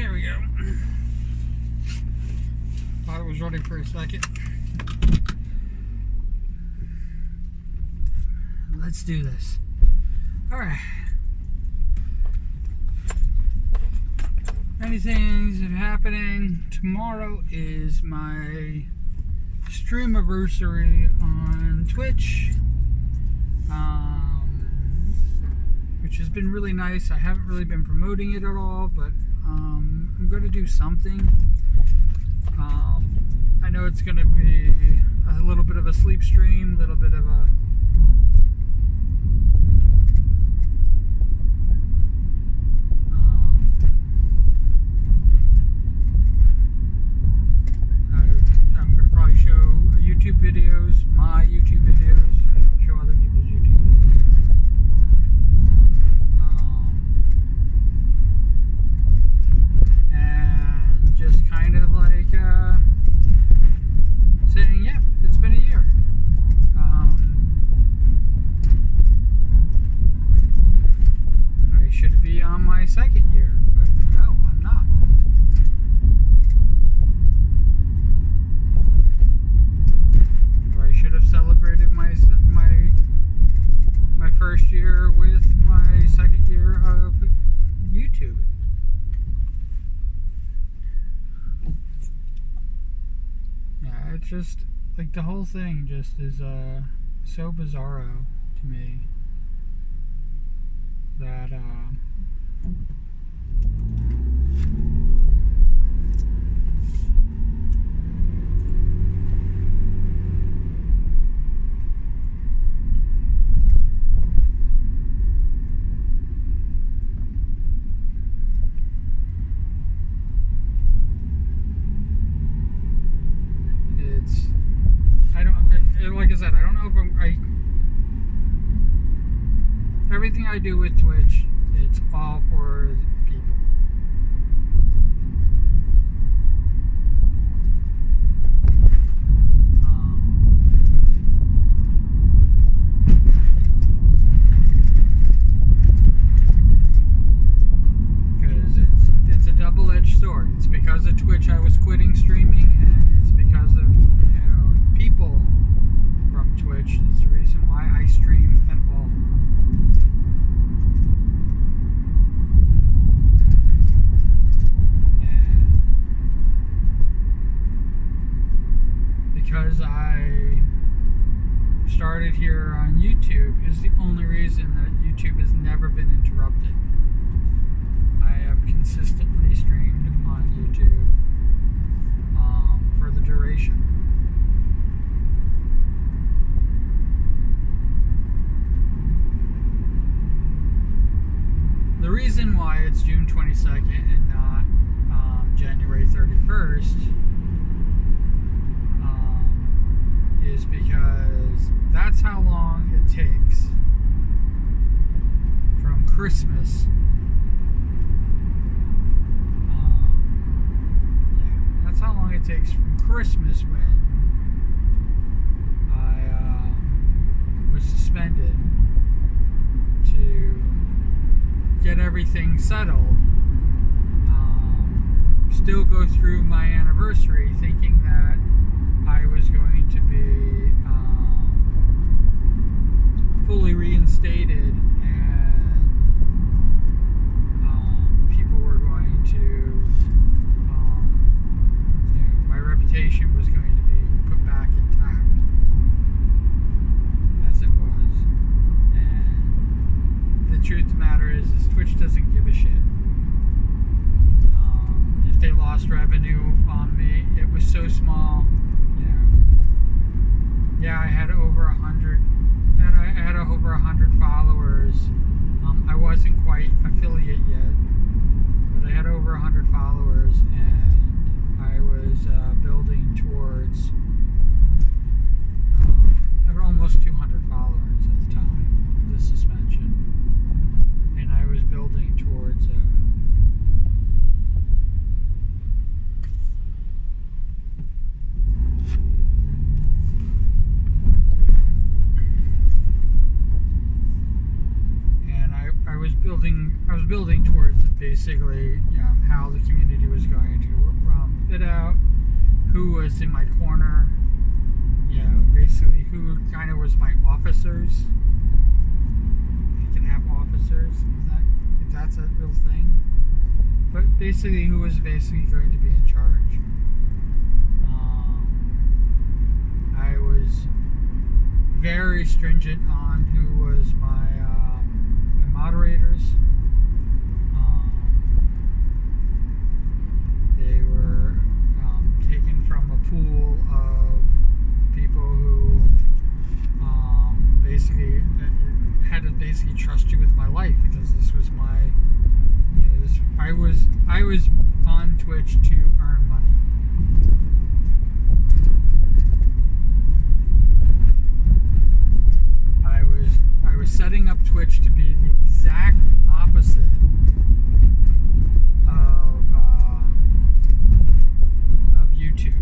There we go. Thought it was running for a second. Let's do this. Alright. Many things are happening. Tomorrow is my stream anniversary on Twitch. Which has been really nice. I haven't really been promoting it at all, but I'm going to do something. I know it's going to be a little bit of a sleep stream, a little bit of a I'm going to probably show YouTube videos, my YouTube videos. I don't show other people's YouTube videos. And just kind of like saying, yeah, it's been a year. I should be on my second year, but no, I'm not. Or I should have celebrated my first year with my second year of YouTube. Yeah, it's just like the whole thing just is so bizarro to me that like I said, I don't know if everything I do with Twitch, it's all for people. Because it's a double-edged sword. It's because of Twitch I was quitting streaming, and it's because of people from Twitch is the reason why I stream at all. And because I started here on YouTube is the only reason that YouTube has never been interrupted. I have consistently streamed on YouTube for the duration. The reason why it's June 22nd and not January 31st is because that's how long it takes from Christmas. That's how long it takes from Christmas when I was suspended to get everything settled, still go through my anniversary thinking that I was going to be fully reinstated and people were going to, my reputation was going to be put back intact as it was. And the truth of the matter is Twitch doesn't give a shit. If they lost revenue on me, it was so small. Yeah, I had over 100. I had over 100 followers basically, how the community was going to fit out, who was in my corner, basically who kind of was my officers. If you can have officers, if that's a real thing. But basically, who was basically going to be in charge. I was very stringent on who was my moderators. They were taken from a pool of people who basically had to basically trust you with my life, because this was my, I was on Twitch to earn money. I was setting up Twitch to be the exact opposite of YouTube.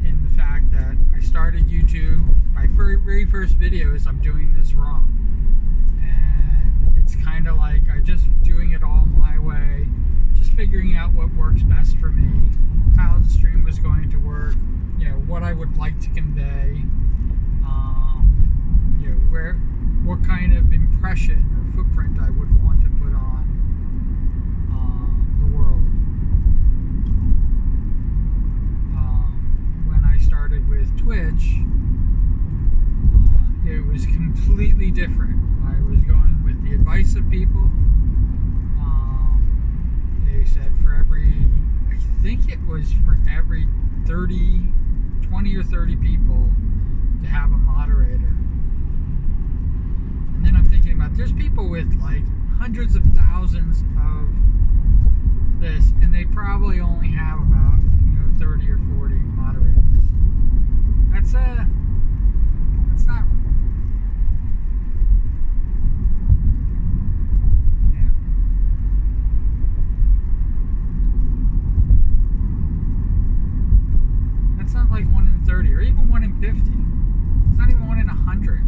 In the fact that I started YouTube, my very first videos, I'm doing this wrong. And it's kind of like I just doing it all my way, just figuring out what works best for me, how the stream was going to work, what I would like to convey, what kind of impression or footprint I would want to put on the world. When I started with Twitch, it was completely different. I was going with the advice of people. They said I think it was for every 20 or 30 people to have a moderator. And then I'm thinking about, there's people with like hundreds of thousands of this, and they probably only have about 30 or 40 moderators. That's not. Yeah. That's not like 1 in 30 or even 1 in 50. It's not even 1 in 100.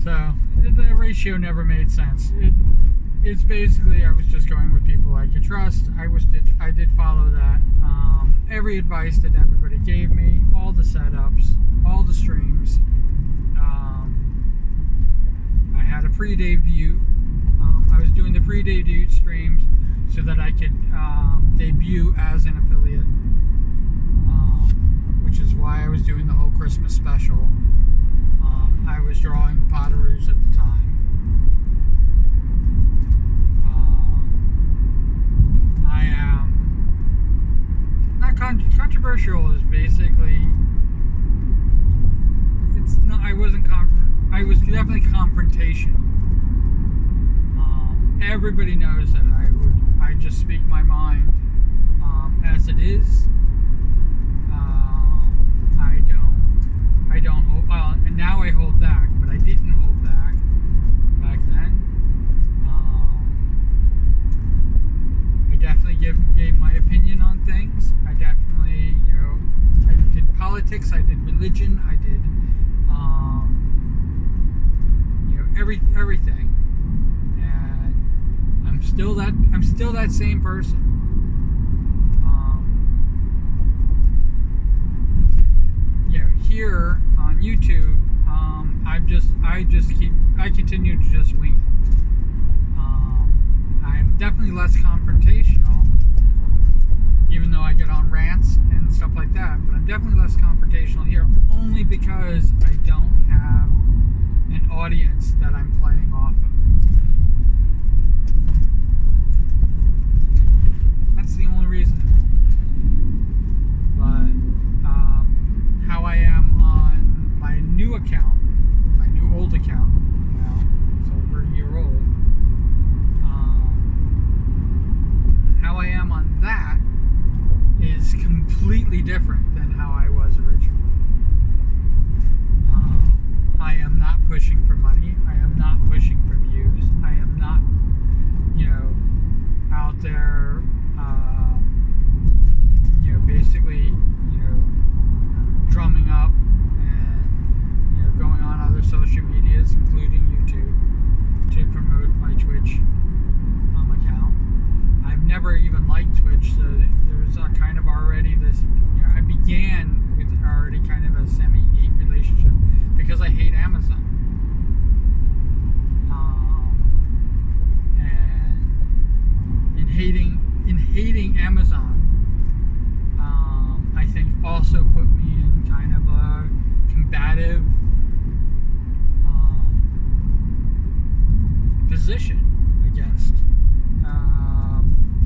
So the ratio never made sense. It's basically I was just going with people I could trust. I did follow that. Every advice that everybody gave me, all the setups, all the streams. I had a pre-debut. I was doing the pre-debut streams so that I could debut as an affiliate, which is why I was doing the whole Christmas special. I was drawing potteries at the time. I am not controversial. Is basically it's not. I wasn't. I was definitely confrontational. Everybody knows that I just speak my mind as it is. I don't hold. And now I hold back, but I didn't hold back then. I definitely gave my opinion on things. I definitely, I did politics. I did religion. I did, everything. And I'm still that same person. Here on YouTube, I continue to just wing it. I'm definitely less confrontational, even though I get on rants and stuff like that, but I'm definitely less confrontational here, only because I don't have an audience that I'm playing off of. That's the only reason. But how I am on my new account, my new old account, it's over a year old. How I am on that is completely different than how I was originally. I am not pushing for money. I am not pushing for views. combative position against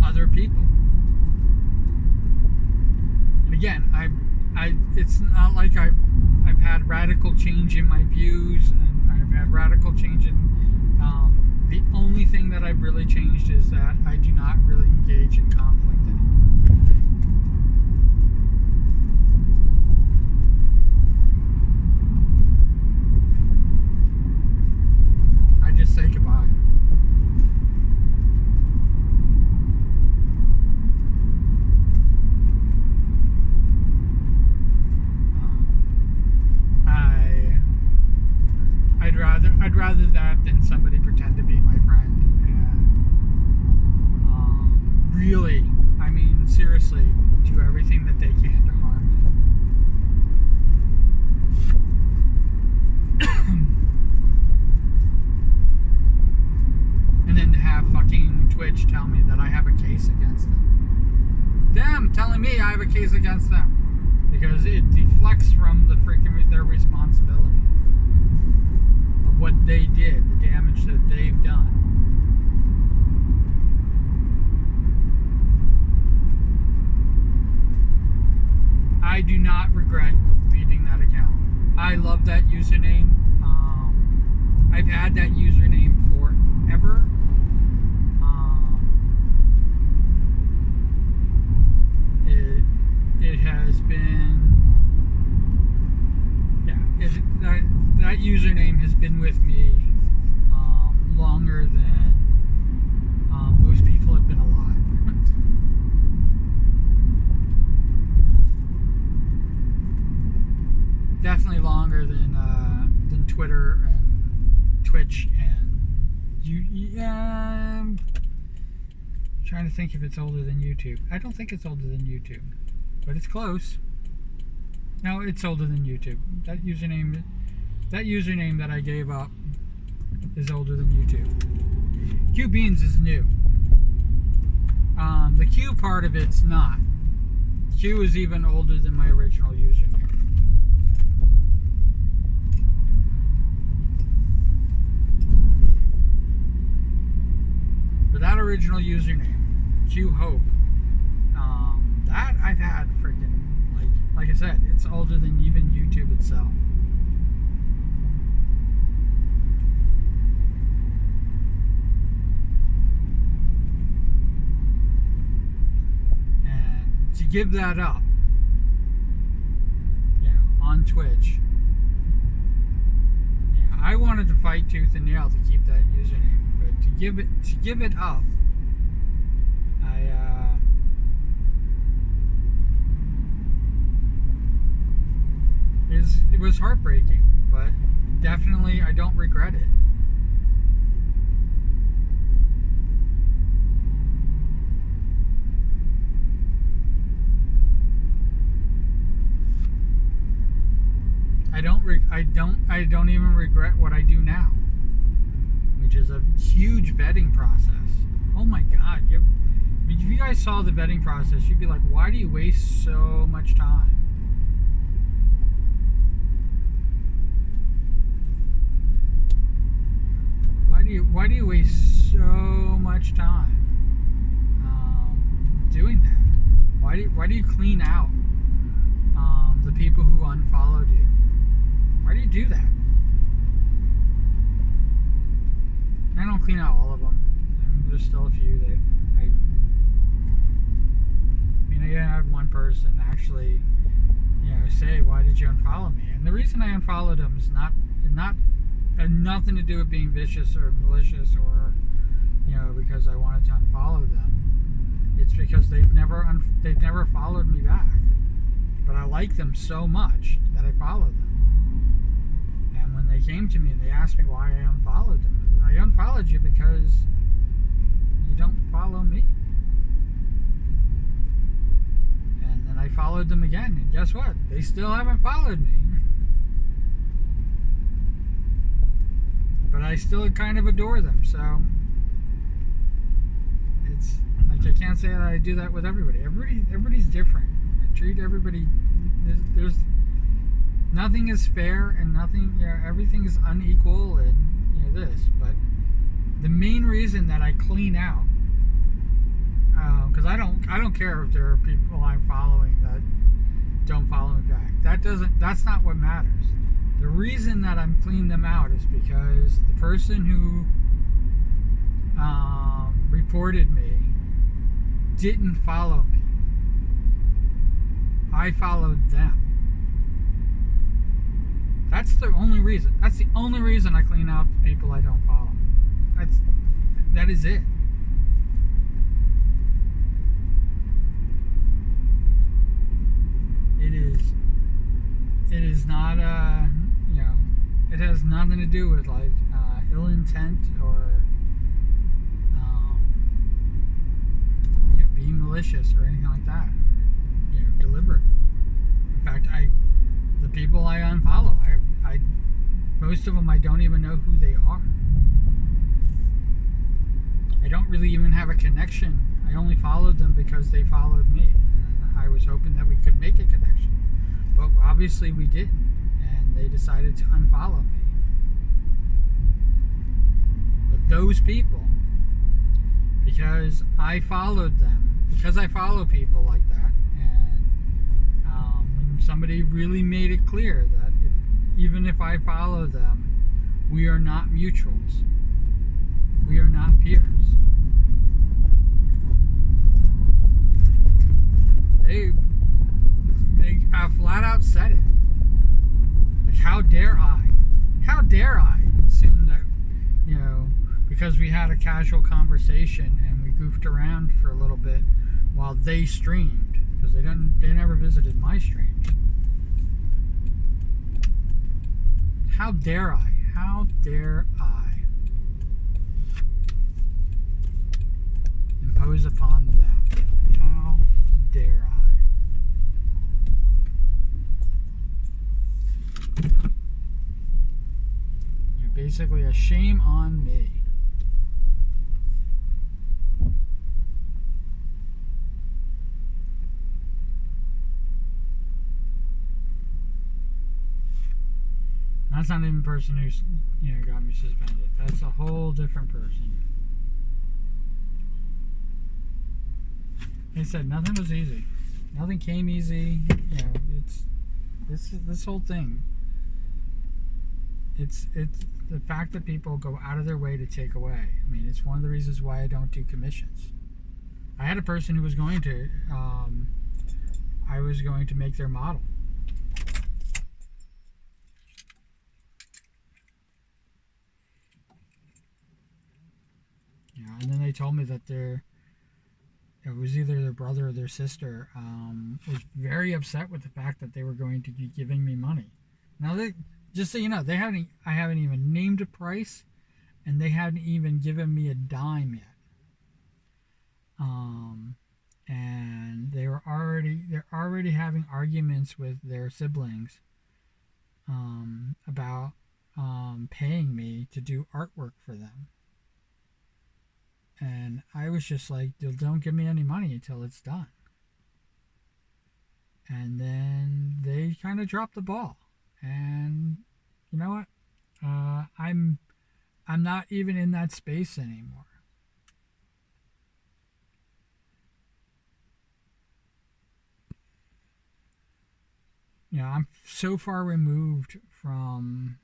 other people. And again, it's not like I've had radical change in my views, and I've had radical change in the only thing that I've really changed is that I do not really engage in conflict anymore. I just say goodbye. I'd rather that than somebody pretend to be my friend and really, I mean, seriously, do everything that they can to harm me. And then to have fucking Twitch tell me that I have a case against them. Them telling me I have a case against them. Because it deflects from the freaking their responsibility. What they did, the damage that they've done. I do not regret deleting that account. I love that username. I've had that username forever. It has been, that username has been with me longer than most people have been alive. Definitely longer than Twitter and Twitch and I'm trying to think if it's older than YouTube. I don't think it's older than YouTube, but it's close. No, it's older than YouTube. That username that I gave up is older than YouTube. Q Beans is new. The Q part of it's not. Q is even older than my original username. But that original username, Q Hope, that I've had freaking, like I said, it's older than even YouTube itself. And to give that up, on Twitch, I wanted to fight tooth and nail to keep that username, but to give it up, it was heartbreaking, but definitely I don't regret it. I don't even regret what I do now, which is a huge vetting process. Oh my God! If you guys saw the vetting process, you'd be like, "Why do you waste so much time?" Why do you waste so much time doing that? Why do you clean out the people who unfollowed you? Why do you do that? I don't clean out all of them. I mean, there's still a few that I had one person actually, say, "Why did you unfollow me?" And the reason I unfollowed him is not had nothing to do with being vicious or malicious or because I wanted to unfollow them. It's because they've never followed me back, but I like them so much that I followed them. And when they came to me and they asked me why I unfollowed them, I unfollowed you because you don't follow me. And then I followed them again, and guess what? They still haven't followed me. But I still kind of adore them, so it's like I can't say that I do that with everybody. Everybody's different. I treat everybody. nothing is fair and nothing, everything is unequal and this. But the main reason that I clean out, because I don't care if there are people I'm following that don't follow me back. That's not what matters. The reason that I'm cleaning them out is because the person who reported me didn't follow me. I followed them. That's the only reason. That's the only reason I clean out the people I don't follow. That is it. It is not it has nothing to do with like ill intent or being malicious or anything like that. Deliberate. In fact, the people I unfollow, I most of them I don't even know who they are. I don't really even have a connection. I only followed them because they followed me. And I was hoping that we could make a connection. But obviously we didn't. And they decided to unfollow me. But those people, because I followed them, because I follow people like that, and when somebody really made it clear that even if I follow them, we are not mutuals. We are not peers. They flat out said it. Like, how dare I? How dare I assume that, because we had a casual conversation and we goofed around for a little bit while they streamed, because they never visited my streams. How dare I? How dare I impose upon them? How dare I? Basically a shame on me. That's not even the person who's got me suspended. That's a whole different person. They said nothing was easy. Nothing came easy. It's this whole thing. It's the fact that people go out of their way to take away. I mean, it's one of the reasons why I don't do commissions. I had a person who was going to, I was going to make their model. And then they told me that it was either their brother or their sister was very upset with the fact that they were going to be giving me money. Now, just so you know, I haven't even named a price, and they hadn't even given me a dime yet. And they're already having arguments with their siblings about paying me to do artwork for them. And I was just like, don't give me any money until it's done. And then they kind of dropped the ball. And you know what? I'm not even in that space anymore. I'm so far removed from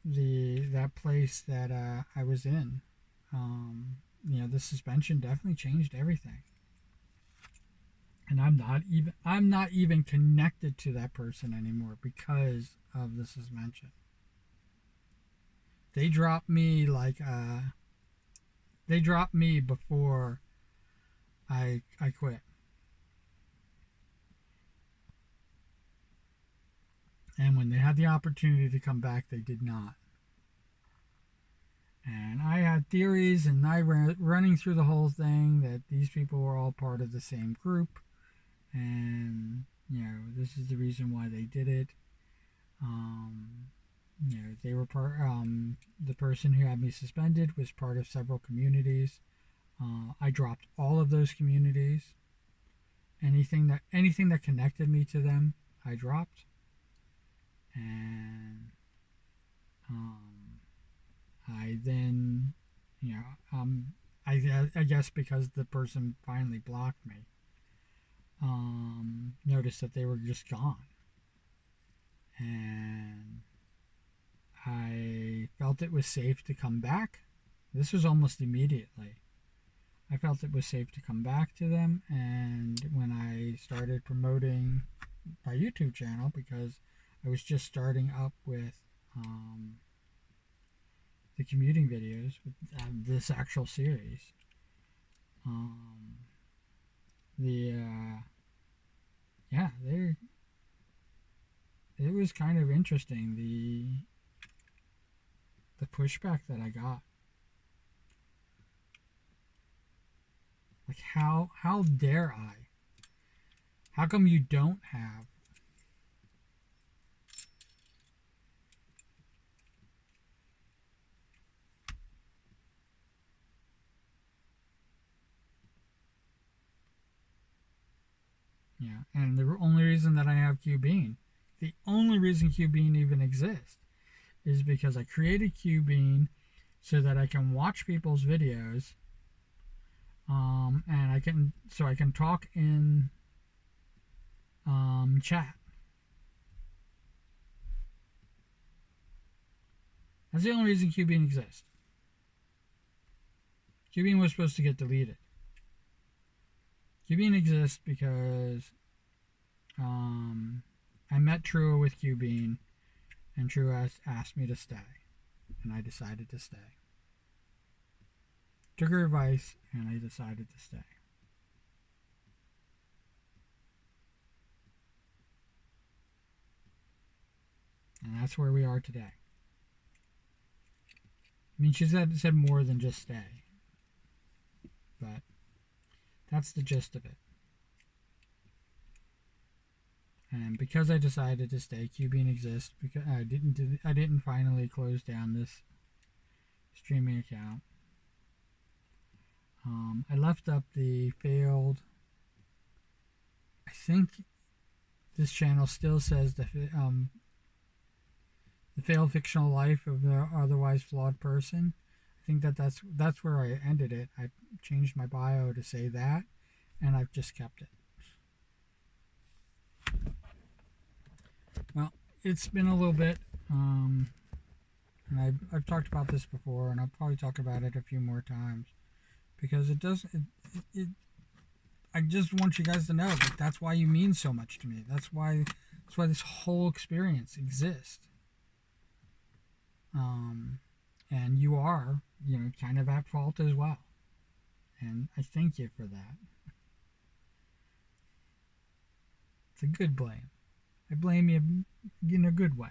that place that I was in. The suspension definitely changed everything. And I'm not even connected to that person anymore because of the suspension. They dropped me before I quit. And when they had the opportunity to come back, they did not. And I had theories, and I ran running through the whole thing that these people were all part of the same group, and this is the reason why they did it. They were part. The person who had me suspended was part of several communities. I dropped all of those communities. Anything that connected me to them, I dropped. I guess because the person finally blocked me, noticed that they were just gone. And I felt it was safe to come back. This was almost immediately. I felt it was safe to come back to them, and when I started promoting my YouTube channel, because I was just starting up with the commuting videos, with this actual series, the yeah, they it was kind of interesting, the pushback that I got. Like, how dare I? How come you don't have? Yeah, and the only reason that I have QBean, the only reason QBean even exists, is because I created QBean so that I can watch people's videos, and I can talk in chat. That's the only reason QBean exists. QBean was supposed to get deleted. QBean exists because I met Trua with QBean, and Trua asked me to stay, and I decided to stay. Took her advice, and I decided to stay. And that's where we are today. I mean, she said more than just stay, but that's the gist of it. And because I decided to stay, QBean exists because I didn't finally close down this streaming account. I left up the failed. I think this channel still says the failed fictional life of the otherwise flawed person. I think that's where I ended it. I changed my bio to say that, and I've just kept it. Well, it's been a little bit, and I've talked about this before, and I'll probably talk about it a few more times, because I just want you guys to know that that's why you mean so much to me. That's why this whole experience exists. And you are, kind of at fault as well. And I thank you for that. It's a good blame. I blame you in a good way.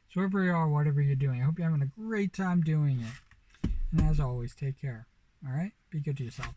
So wherever you are, whatever you're doing, I hope you're having a great time doing it. And as always, take care. All right? Be good to yourself.